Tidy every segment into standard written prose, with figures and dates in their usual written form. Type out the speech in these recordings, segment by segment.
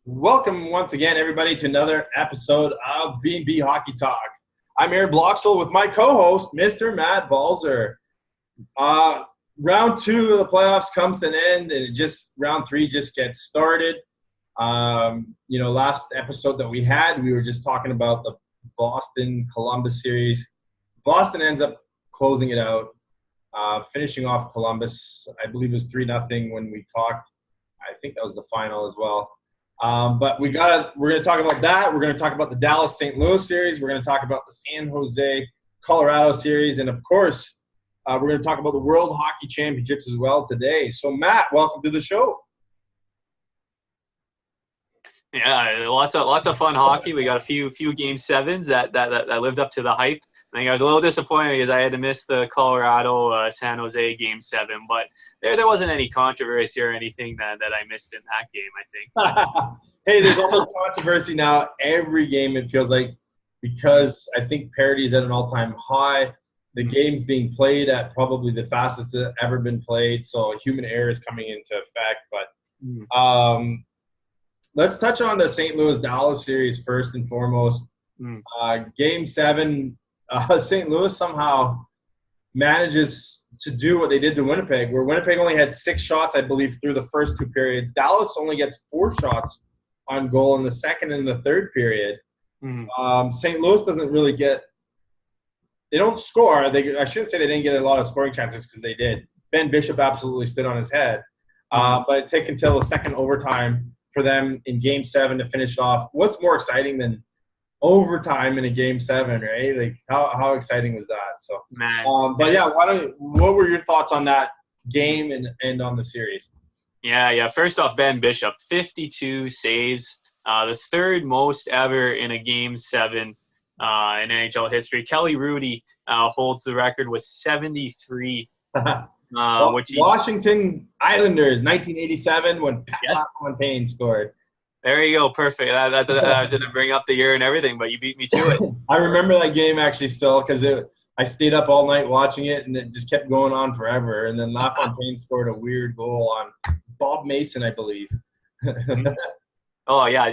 Welcome once again, everybody, to another episode of B&B Hockey Talk. I'm Aaron Bloxel with my co-host, Mr. Matt Balzer. Round two of the playoffs comes to an end, and round three just gets started. Last episode that we had, we were just talking about the Boston-Columbus series. Boston ends up closing it out, finishing off Columbus. I believe it was 3-0 when we talked. I think that was the final as well. But we're going to talk about that. We're going to talk about the Dallas-St. Louis series. We're going to talk about the San Jose-Colorado series. And, of course, we're going to talk about the World Hockey Championships as well today. So, Matt, welcome to the show. Yeah, lots of fun hockey. We got a few game sevens that lived up to the hype. I think I was a little disappointed because I had to miss the Colorado San Jose game 7, but there wasn't any controversy or anything that I missed in that game, I think. Hey, there's almost controversy now every game, it feels like, because I think parity is at an all-time high. The game's being played at probably the fastest it's ever been played, so human error is coming into effect. But let's touch on the St. Louis-Dallas series first and foremost. Game 7, St. Louis somehow manages to do what they did to Winnipeg, where Winnipeg only had 6 shots, I believe, through the first 2 periods. Dallas only gets 4 shots on goal in the second and the third period. St. Louis doesn't really get – they don't score. I shouldn't say they didn't get a lot of scoring chances because they did. Ben Bishop absolutely stood on his head. But it took until the second overtime for them in Game 7 to finish off. What's more exciting than overtime in a Game 7, right? Like, how exciting was that? So, but yeah, what were your thoughts on that game and on the series? Yeah. First off, Ben Bishop, 52 saves, the third most ever in a Game 7 in NHL history. Kelly Rudy holds the record with 73. Washington Islanders, 1987, when Pat LaFontaine scored. There you go, perfect. I was going to bring up the year and everything, but you beat me to it. I remember that game actually still because I stayed up all night watching it, and it just kept going on forever. And then LaFontaine scored a weird goal on Bob Mason, I believe. Oh yeah.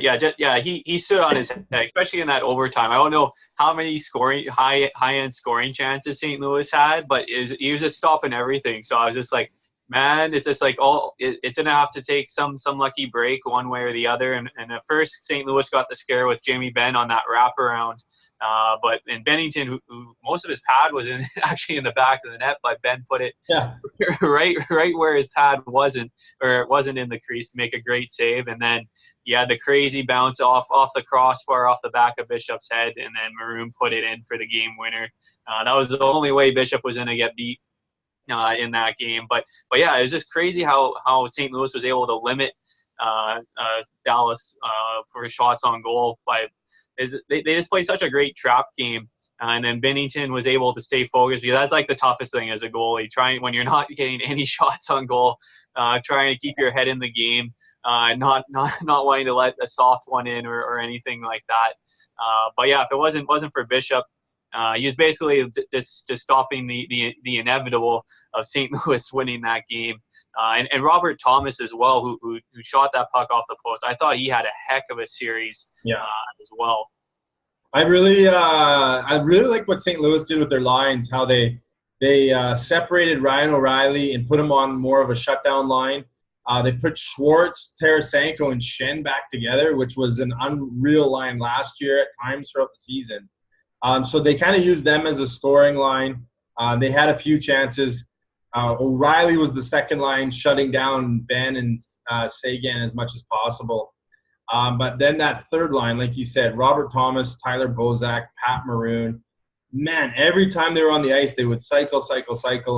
He stood on his head, especially in that overtime. I don't know how many high-end scoring chances St. Louis had, but he was just stopping everything. So I was just like, man, it's just like it's gonna have to take some lucky break one way or the other. And at first, St. Louis got the scare with Jamie Benn on that wraparound, but in Bennington, who most of his pad was actually in the back of the net, but Ben put it right where his pad wasn't in the crease to make a great save. And then he had the crazy bounce off the crossbar off the back of Bishop's head, and then Maroon put it in for the game winner. That was the only way Bishop was gonna get beat in that game. But yeah, it was just crazy how St. Louis was able to limit Dallas for shots on goal. They just played such a great trap game. And then Binnington was able to stay focused, because that's like the toughest thing as a goalie, when you're not getting any shots on goal, trying to keep your head in the game, not wanting to let a soft one in or anything like that. But yeah, if it wasn't for Bishop, he was basically just stopping the inevitable of St. Louis winning that game. And Robert Thomas as well, who shot that puck off the post. I thought he had a heck of a series as well. I really like what St. Louis did with their lines, how they separated Ryan O'Reilly and put him on more of a shutdown line. They put Schwartz, Tarasenko, and Shen back together, which was an unreal line last year at times throughout the season. So they kind of used them as a scoring line. They had a few chances. O'Reilly was the second line, shutting down Ben and Sagan as much as possible. But then that third line, like you said, Robert Thomas, Tyler Bozak, Pat Maroon. Man, every time they were on the ice, they would cycle,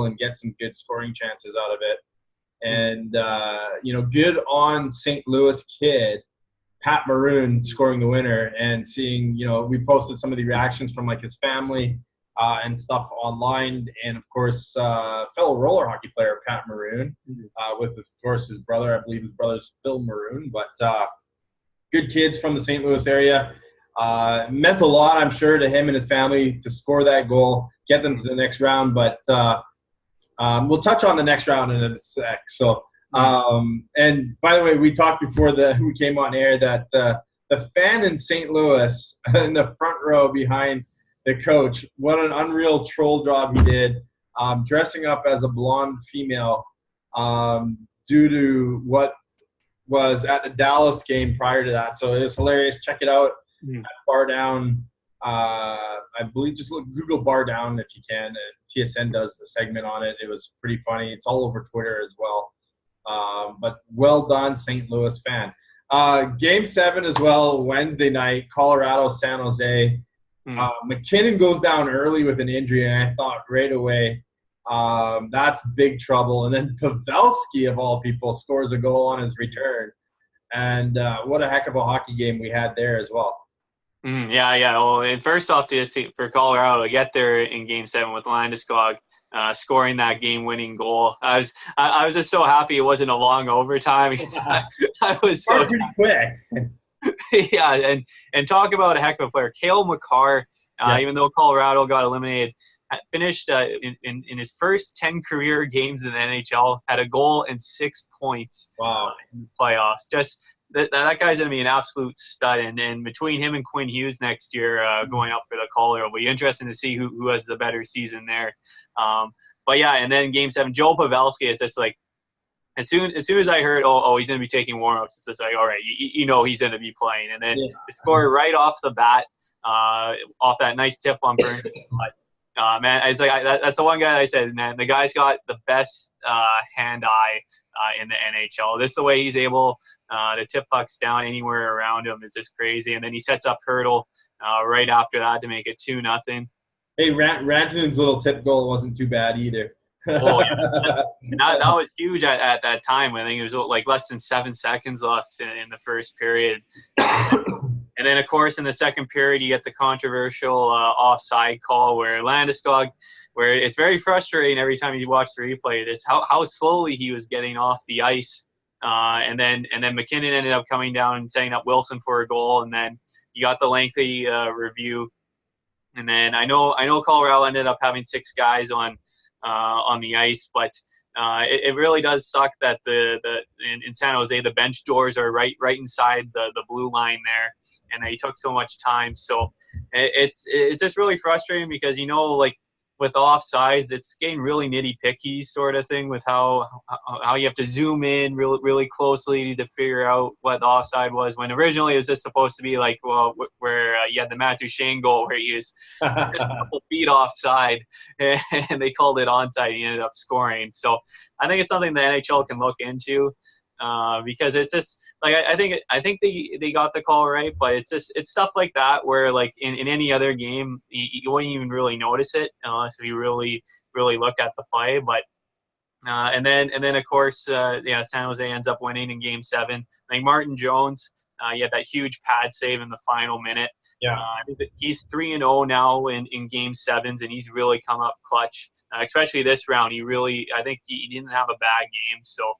and get some good scoring chances out of it. And, good on St. Louis kid, Pat Maroon, scoring the winner, and seeing, we posted some of the reactions from like his family and stuff online. And of course, fellow roller hockey player, Pat Maroon, with of course his brother, I believe his brother's Phil Maroon, but good kids from the St. Louis area. Meant a lot, I'm sure, to him and his family to score that goal, get them to the next round. But we'll touch on the next round in a sec. So And by the way, we talked before we came on air that the fan in St. Louis in the front row behind the coach, what an unreal troll job he did, dressing up as a blonde female due to what was at the Dallas game prior to that. So it was hilarious. Check it out. Bar Down. I believe just Google Bar Down if you can. TSN does the segment on it. It was pretty funny. It's all over Twitter as well. But well done, St. Louis fan. Game 7 as well, Wednesday night, Colorado, San Jose. McKinnon goes down early with an injury, and I thought right away, that's big trouble. And then Pavelski, of all people, scores a goal on his return. And what a heck of a hockey game we had there as well. Yeah. Well, and first off, for Colorado to get there in Game 7 with Landeskog scoring that game-winning goal, I was just so happy it wasn't a long overtime. I was so pretty quick. Yeah, and talk about a heck of a player, Cale Makar. Yes. Even though Colorado got eliminated, finished in his first 10 career games in the NHL, had a goal and 6 points. Wow. In the playoffs. Just that guy's going to be an absolute stud. And between him and Quinn Hughes next year going up for the Calder, it'll be interesting to see who has the better season there. But yeah, and then Game 7, Joe Pavelski, it's just like, as soon as I heard, he's going to be taking warm-ups, it's just like, all right, you know he's going to be playing. And then to score right off the bat, off that nice tip on Burns. Man, it's like that's the one guy that I said, man, the guy's got the best hand-eye in the NHL. This is the way he's able to tip pucks down anywhere around him. It's just crazy. And then he sets up Hurdle right after that to make it 2-0. Hey, Rantanen's little tip goal wasn't too bad either. Oh, yeah. that was huge at that time. I think it was like less than 7 seconds left in the first period. And then, of course, in the second period, you get the controversial offside call where Landeskog, where it's very frustrating every time you watch the replay, is how slowly he was getting off the ice. And then McKinnon ended up coming down and setting up Wilson for a goal. And then you got the lengthy review. And then I know Colorado ended up having 6 guys on the ice, but it really does suck that in San Jose the bench doors are right inside the blue line there, and he took so much time. So it's just really frustrating because like with offsides, it's getting really nitty-picky sort of thing with how you have to zoom in really, really closely to figure out what the offside was, when originally it was just supposed to be like, well, where you had the Matt Duchene goal where he was a couple feet offside and they called it onside and he ended up scoring. So I think it's something the NHL can look into because it's just like I think they got the call right, but it's stuff like that where like in any other game you wouldn't even really notice it unless you really look at the play. But and then of course San Jose ends up winning in Game 7. Like Martin Jones, he had that huge pad save in the final minute. Yeah, I think that he's 3-0 now in Game 7s, and he's really come up clutch. Especially this round, I think he didn't have a bad game. So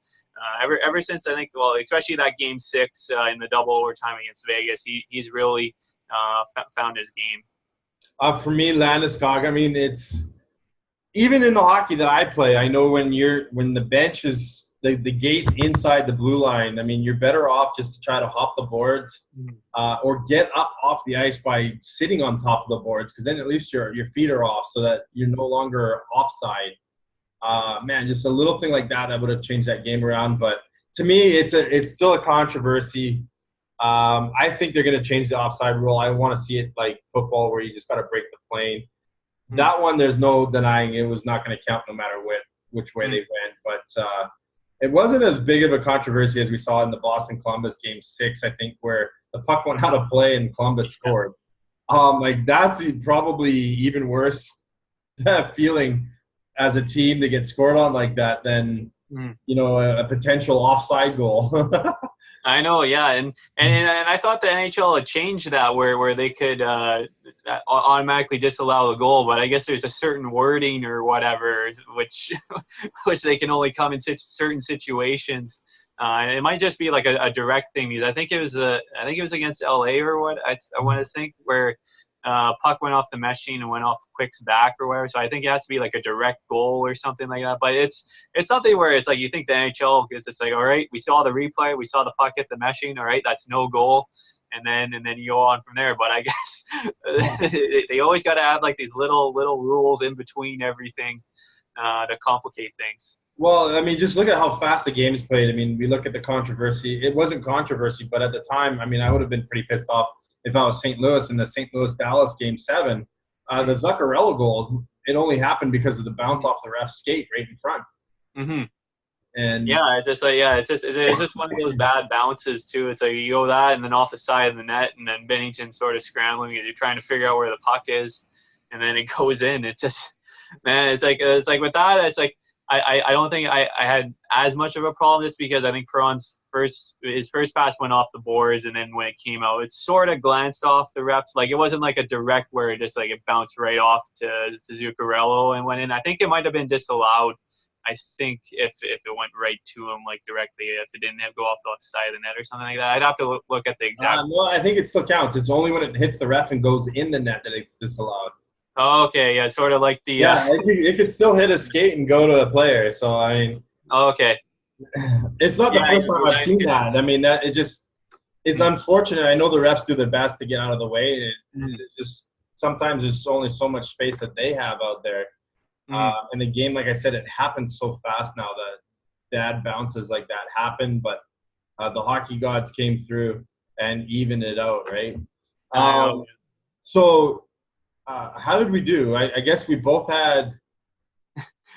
ever since I think, well, especially that Game 6 in the double overtime against Vegas, he's really found his game. For me, Landeskog, I mean, it's even in the hockey that I play, I know when the bench is the gate's inside the blue line, I mean, you're better off just to try to hop the boards or get up off the ice by sitting on top of the boards, because then at least your feet are off so that you're no longer offside. Man, just a little thing like that would have changed that game around. But to me, it's still a controversy. I think they're going to change the offside rule. I want to see it like football where you just got to break the plane. That one, there's no denying it was not going to count no matter which way they went. But it wasn't as big of a controversy as we saw in the Boston-Columbus Game 6, I think, where the puck went out of play and Columbus scored. Like that's probably even worse feeling as a team to get scored on like that than a potential offside goal. I know, yeah, and I thought the NHL had changed that where they could automatically disallow the goal, but I guess there's a certain wording or whatever which they can only come in certain situations. It might just be like a direct thing, because I think it was against LA or what I want to think, where puck went off the meshing and went off Quick's back or whatever. So I think it has to be like a direct goal or something like that. But it's something where it's like you think the NHL is, it's like, all right, we saw the replay, we saw the puck hit the meshing, all right, that's no goal. And then you go on from there. But I guess they always got to add like these little rules in between everything to complicate things. Well, I mean, just look at how fast the game's played. I mean, we look at the controversy. It wasn't controversy, but at the time, I mean, I would have been pretty pissed off if I was St. Louis in the St. Louis-Dallas Game 7. The Zuccarello goal, it only happened because of the bounce off the ref's skate right in front. Mm-hmm. And yeah, it's just like it's just one of those bad bounces too. It's like you go that and then off the side of the net, and then Binnington sort of scrambling and you're trying to figure out where the puck is, and then it goes in. It's just, man, it's like with that, it's like I don't think I had as much of a problem just because I think Perron's his first pass went off the boards, and then when it came out, it sort of glanced off the refs. Like it wasn't like a direct where it just like it bounced right off to Zuccarello and went in. I think it might have been disallowed. I think if it went right to him, like directly, if it didn't go off the side of the net or something like that, I'd have to look at the exact. No, I think it still counts. It's only when it hits the ref and goes in the net that it's disallowed. Oh, okay, yeah, sort of like the. Yeah, it could still hit a skate and go to a player. So I mean. Oh, okay. It's not the first time I've seen that. I mean, that it's unfortunate. I know the refs do their best to get out of the way. It just sometimes there's only so much space that they have out there. In the game, like I said, it happens so fast now that bad bounces like that happen. But the hockey gods came through and evened it out, right? So how did we do? I guess we both had.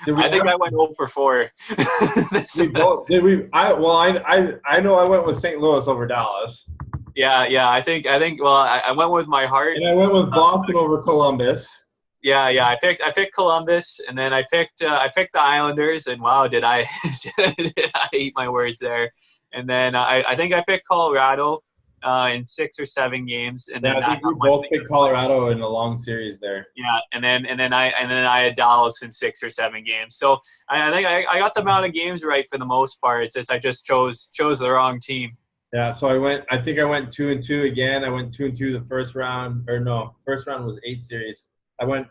I think I went 0 for 4. Did we? I know I went with St. Louis over Dallas. Yeah. I think. Well, I went with my heart. And I went with Boston over Columbus. Yeah. I picked Columbus, and then I picked the Islanders. And wow, did I eat my words there? And then I think I picked Colorado in 6 or 7 games, and then I think we both picked Colorado in a long series there. Yeah, and then I had Dallas in 6 or 7 games. So I think I got the amount of games right for the most part. It's just I just chose the wrong team. Yeah, so I think I went 2-2 again. I went 2-2 the first round, or no, first round was 8 series. I don't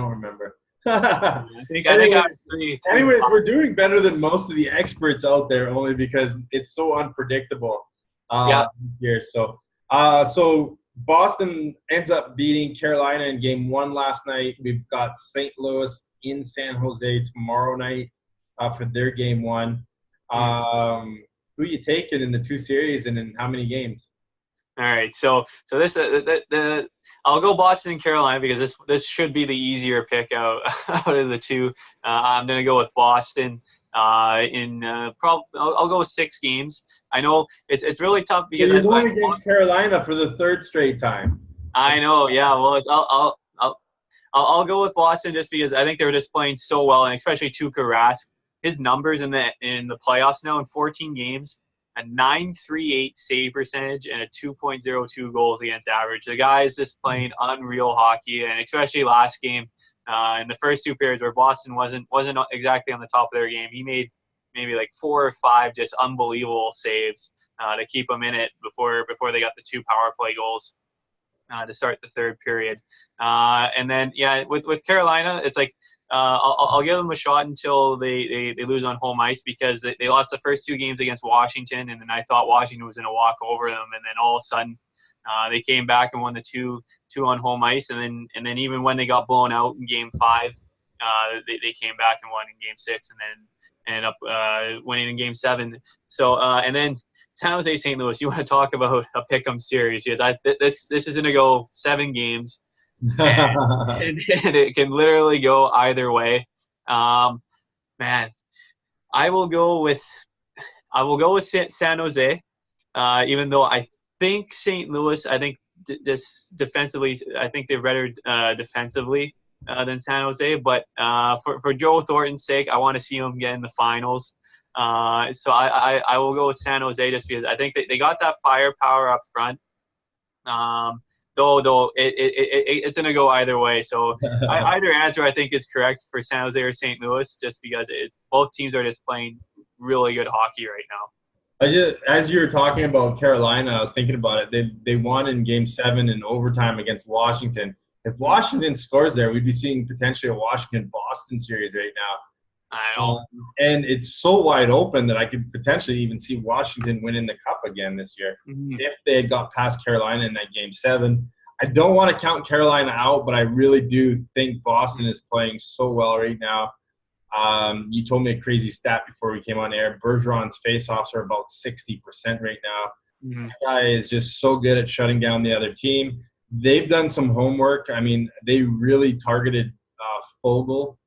remember. I think I was 3. Anyways, we're doing better than most of the experts out there, only because it's so unpredictable. Here. So Boston ends up beating Carolina in Game 1 last night. We've got St. Louis in San Jose tomorrow night for their Game 1. Who are you taking in the 2 series and in how many games? All right, so this I'll go Boston and Carolina because this should be the easier pick out of the 2. I'm gonna go with Boston. I'll go with 6 games. I know it's really tough because you're going against Carolina for the 3rd straight time. I know, yeah. Well, I'll go with Boston just because I think they're just playing so well, and especially Tuukka Rask. His numbers in the playoffs now in 14 games, a .938 save percentage and a 2.02 goals against average. The guy is just playing unreal hockey, and especially last game in the first 2 periods where Boston wasn't exactly on the top of their game. He made maybe like 4 or 5 just unbelievable saves to keep them in it before they got the 2 power play goals to start the 3rd period. And then with Carolina, it's like I'll give them a shot until they lose on home ice because they lost the first 2 games against Washington, and then I thought Washington was going to walk over them, and then all of a sudden they came back and won the two on home ice, and then even when they got blown out in Game 5, they came back and won in Game 6, and then ended up winning in Game 7. So and then San Jose, St. Louis. You want to talk about a pick'em series? Because this is going to go 7 games, and it can literally go either way. Man, I will go with San Jose, even though I think St. Louis. I think just defensively, I think they're better defensively than San Jose. But for Joe Thornton's sake, I want to see him get in the finals. So I will go with San Jose just because I think they got that firepower up front. Though it's going to go either way. So either answer I think is correct for San Jose or St. Louis just because both teams are just playing really good hockey right now. as you were talking about Carolina, I was thinking about it. They won in Game 7 in overtime against Washington. If Washington scores there, we'd be seeing potentially a Washington-Boston series right now. I know. And it's so wide open that I could potentially even see Washington winning the cup again this year if they had got past Carolina in that Game 7. I don't want to count Carolina out, but I really do think Boston is playing so well right now. You told me a crazy stat before we came on air. Bergeron's faceoffs are about 60% right now. That guy is just so good at shutting down the other team. They've done some homework. I mean, they really targeted Fogle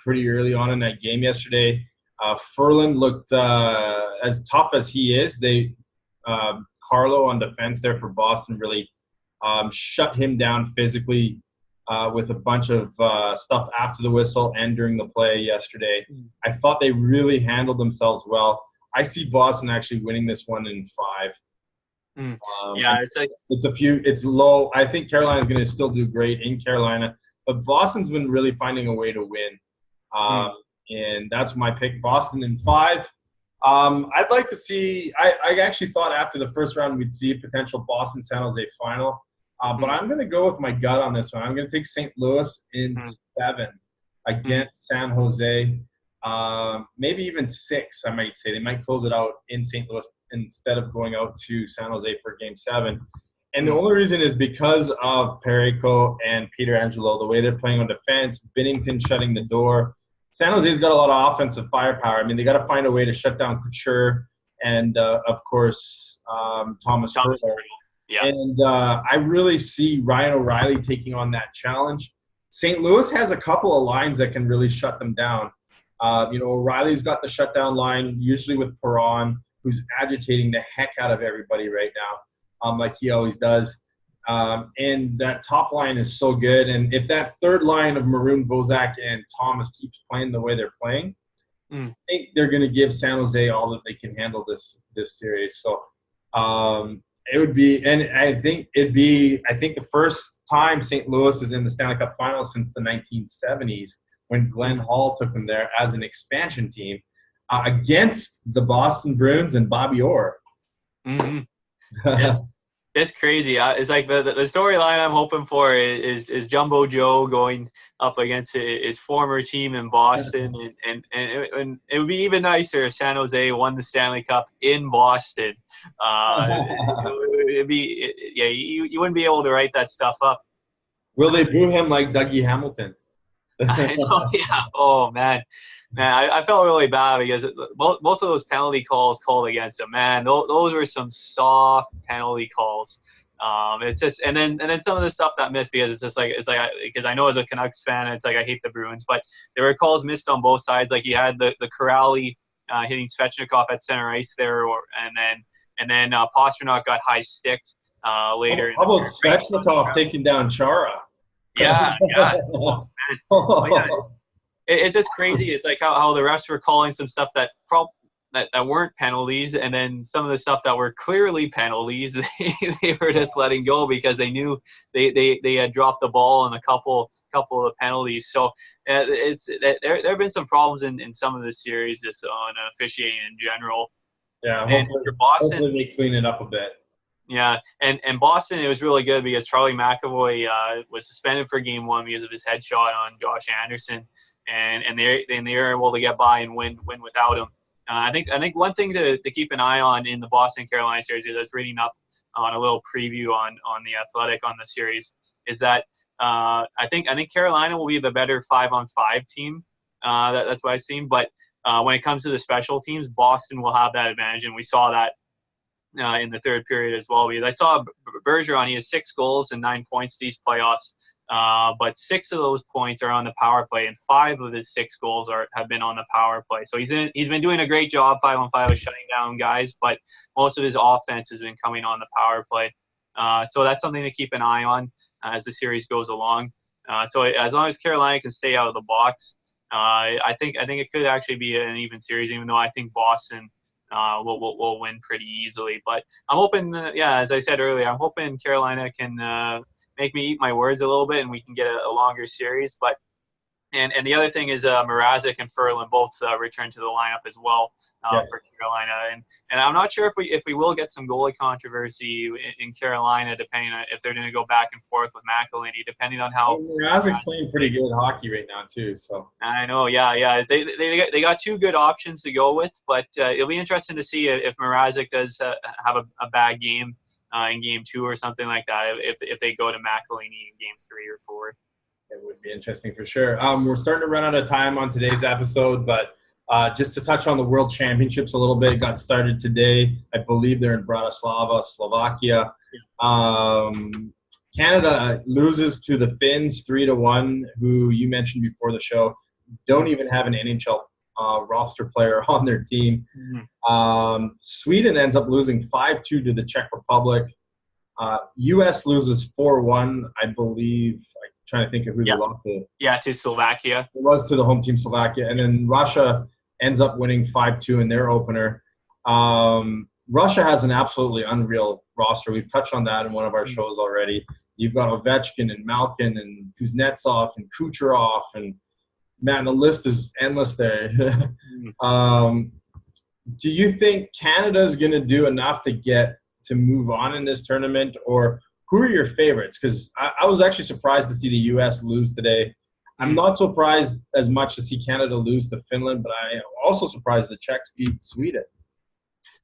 pretty early on in that game yesterday. Ferland looked as tough as he is. Carlo on defense there for Boston really shut him down physically with a bunch of stuff after the whistle and during the play yesterday. I thought they really handled themselves well. I see Boston actually winning this one in 5. It's low. I think Carolina's going to still do great in Carolina, but Boston's been really finding a way to win. And that's my pick, Boston in 5. I'd like to see – I actually thought after the first round we'd see a potential Boston-San Jose final. But I'm going to go with my gut on this one. I'm going to take St. Louis in 7 against San Jose. Maybe even 6, I might say. They might close it out in St. Louis instead of going out to San Jose for Game 7. And the only reason is because of Perico and Peter Angelo, the way they're playing on defense, Binnington shutting the door. San Jose's got a lot of offensive firepower. I mean, they got to find a way to shut down Couture and, of course, Thomas Hertl. Yeah. And I really see Ryan O'Reilly taking on that challenge. St. Louis has a couple of lines that can really shut them down. O'Reilly's got the shutdown line, usually with Perron, who's agitating the heck out of everybody right now, like he always does. And that top line is so good. And if that third line of Maroon, Bozak, and Thomas keeps playing the way they're playing, I think they're going to give San Jose all that they can handle this series. So it would be – and I think the first time St. Louis is in the Stanley Cup Finals since the 1970s when Glenn Hall took them there as an expansion team against the Boston Bruins and Bobby Orr. It's crazy. It's like the storyline I'm hoping for is Jumbo Joe going up against his former team in Boston, and it would be even nicer if San Jose won the Stanley Cup in Boston. It'd be you wouldn't be able to write that stuff up. Will they boo him like Dougie Hamilton? I know, yeah. Oh man, I felt really bad because both of those penalty calls called against him, man, those were some soft penalty calls. It's just and then some of the stuff that missed because it's like because I know as a Canucks fan, it's like I hate the Bruins, but there were calls missed on both sides. Like you had the Corrali hitting Svechnikov at center ice there, and then Pastrnak got high sticked later. How about Svechnikov taking down Chara? Yeah. It's just crazy. It's like how the refs were calling some stuff that weren't penalties, and then some of the stuff that were clearly penalties, they were just letting go because they knew they had dropped the ball on a couple of the penalties. So there have been some problems in some of the series just on officiating in general. Yeah, and for Boston, hopefully they clean it up a bit. Yeah, and Boston, it was really good because Charlie McAvoy was suspended for Game 1 because of his headshot on Josh Anderson, and they were able to get by and win without him. I think one thing to keep an eye on in the Boston-Carolina series, is I was reading up on a little preview on the Athletic on the series, is that I think Carolina will be the better 5-on-5 team. That's what I've seen. But when it comes to the special teams, Boston will have that advantage, and we saw that in the third period as well. Because I saw Bergeron, he has 6 goals and 9 points these playoffs, but 6 of those points are on the power play, and 5 of his 6 goals have been on the power play. So he's been doing a great job 5-on-5 of shutting down guys, but most of his offense has been coming on the power play. So that's something to keep an eye on as the series goes along. So as long as Carolina can stay out of the box, I think it could actually be an even series, even though I think Boston will win pretty easily. But I'm hoping, as I said earlier, I'm hoping Carolina can make me eat my words a little bit and we can get a longer series. But And the other thing is Mrazek and Ferland both return to the lineup as well Yes. for Carolina. And I'm not sure if we will get some goalie controversy in Carolina, depending on if they're going to go back and forth with McElhinney, depending on how. Mrazek's playing pretty good hockey right now too. So I know, yeah. They got two good options to go with, but it'll be interesting to see if Mrazek does have a bad game in game 2 or something like that. If they go to McElhinney in game 3 or 4. It would be interesting for sure. We're starting to run out of time on today's episode, but just to touch on the World Championships a little bit, it got started today. I believe they're in Bratislava, Slovakia. Canada loses to the Finns 3-1, who you mentioned before the show don't even have an NHL roster player on their team. Mm-hmm. Sweden ends up losing 5-2 to the Czech Republic. U.S. loses 4-1, I believe. I'm trying to think of who they lost to. Yeah, to Slovakia. It was to the home team, Slovakia. And then Russia ends up winning 5-2 in their opener. Russia has an absolutely unreal roster. We've touched on that in one of our shows already. You've got Ovechkin and Malkin and Kuznetsov and Kucherov. And, man, the list is endless there. Do you think Canada is going to do enough to move on in this tournament, or who are your favorites? Because I was actually surprised to see the U.S. lose today. I'm not surprised as much to see Canada lose to Finland, but I am also surprised the Czechs beat Sweden.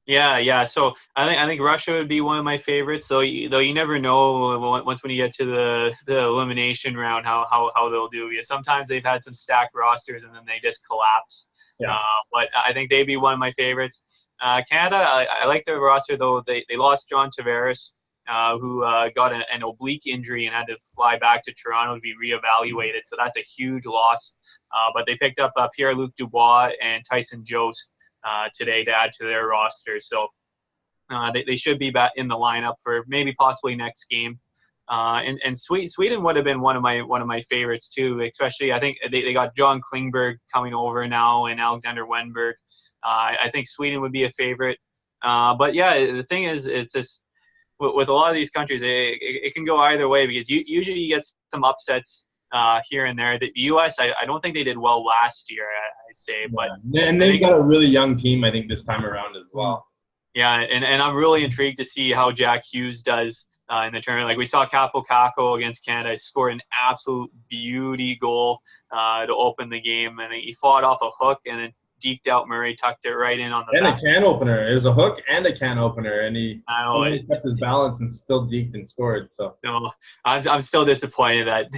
Yeah. So I think Russia would be one of my favorites. Though you never know when you get to the elimination round how they'll do. Because sometimes they've had some stacked rosters and then they just collapse. Yeah. But I think they'd be one of my favorites. Canada, I like their roster though. They lost John Tavares, who got an oblique injury and had to fly back to Toronto to be reevaluated. So that's a huge loss. But they picked up Pierre-Luc Dubois and Tyson Jost today to add to their roster. So they should be back in the lineup for maybe possibly next game. And Sweden would have been one of my favorites too, especially I think they got John Klingberg coming over now and Alexander Wenberg. I think Sweden would be a favorite. But yeah, the thing is, it's just with a lot of these countries, it can go either way because usually you get some upsets here and there. The U.S., I don't think they did well last year, I'd say. But and they've got a really young team, I think, this time around as well. Yeah, and I'm really intrigued to see how Jack Hughes does in the tournament. Like we saw Capo Caco against Canada score an absolute beauty goal to open the game, and he fought off a hook and then deked out Murray, tucked it right in on the back. And a can opener. It was a hook and a can opener, and he kept his balance and still deked and scored. So no, I'm still disappointed that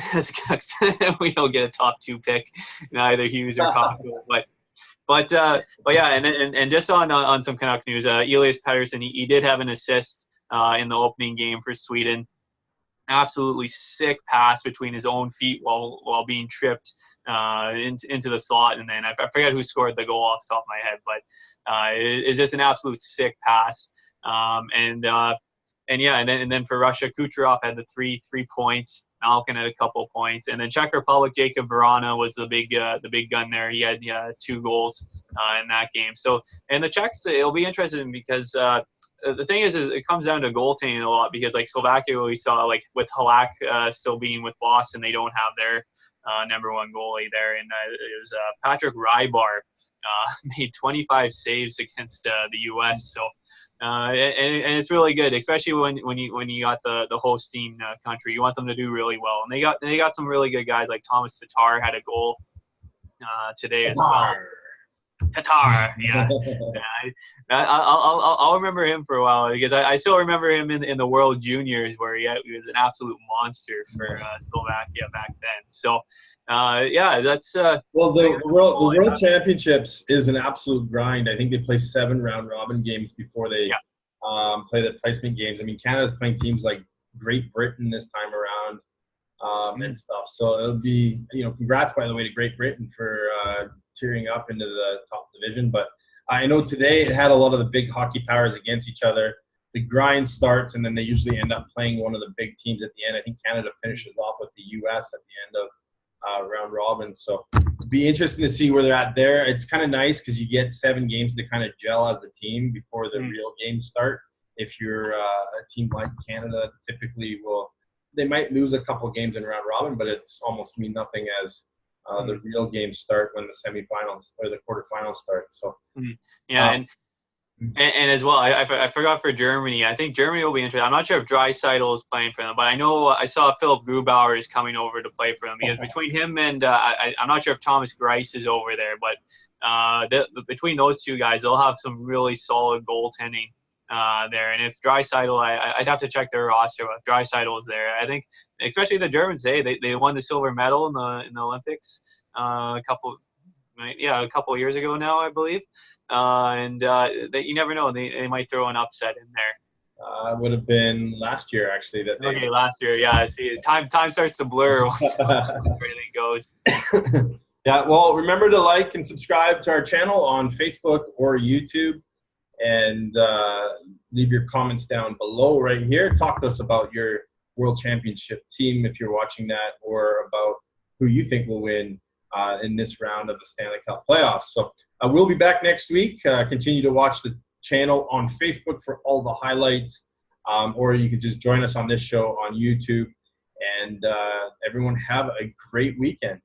we don't get a top 2 pick, either Hughes or Caco. But yeah, and just on some Canuck news, Elias Pettersson, he did have an assist in the opening game for Sweden. Absolutely sick pass between his own feet while being tripped into the slot, and then I forget who scored the goal off the top of my head, but it's just an absolute sick pass. And then for Russia, Kucherov had the three points. Malkin had a couple points, and then Czech Republic, Jacob Vrana was the big gun there. He had 2 goals in that game. So, and the Czechs, it'll be interesting because the thing is it comes down to goaltending a lot because like Slovakia, we saw like with Halak still being with Boston, they don't have their number 1 goalie there, and it was Patrick Rybar made 25 saves against the U.S. So. And it's really good, especially when you got the hosting country. You want them to do really well, and they got some really good guys like Thomas Tatar had a goal today as well. Tatar, yeah. I'll remember him for a while because I still remember him in the World Juniors where he was an absolute monster for Slovakia back then. So that's the World Championships is an absolute grind. I think they play 7 round robin games before they play the placement games. I mean, Canada's playing teams like Great Britain this time around and stuff. So it'll be congrats by the way to Great Britain for tearing up into the top division. But I know today it had a lot of the big hockey powers against each other. The grind starts, and then they usually end up playing one of the big teams at the end. I think Canada finishes off with the U.S. at the end of round robin. So it'll be interesting to see where they're at there. It's kind of nice because you get 7 games to kind of gel as a team before the real games start. If you're a team like Canada, typically they might lose a couple games in round robin, but it's almost mean nothing as the real games start when the semifinals or the quarterfinals start. So yeah, and as well, I forgot for Germany. I think Germany will be interesting. I'm not sure if Draisaitl is playing for them, but I know I saw Philip Grubauer is coming over to play for them. Because between him and I'm not sure if Thomas Greiss is over there, but between those two guys, they'll have some really solid goaltending there. And if Draisaitl, I'd have to check their roster. But if Draisaitl is there, I think, especially the Germans, they won the silver medal in the Olympics a couple of years ago now, I believe. And that you never know, they might throw an upset in there. Would have been last year actually that they. Okay, last year, yeah. See, time starts to blur once everything goes. Yeah, well, remember to like and subscribe to our channel on Facebook or YouTube, and leave your comments down below right here. Talk to us about your World Championship team if you're watching that, or about who you think will win in this round of the Stanley Cup playoffs. So we'll be back next week. Continue to watch the channel on Facebook for all the highlights, or you can just join us on this show on YouTube. And everyone have a great weekend.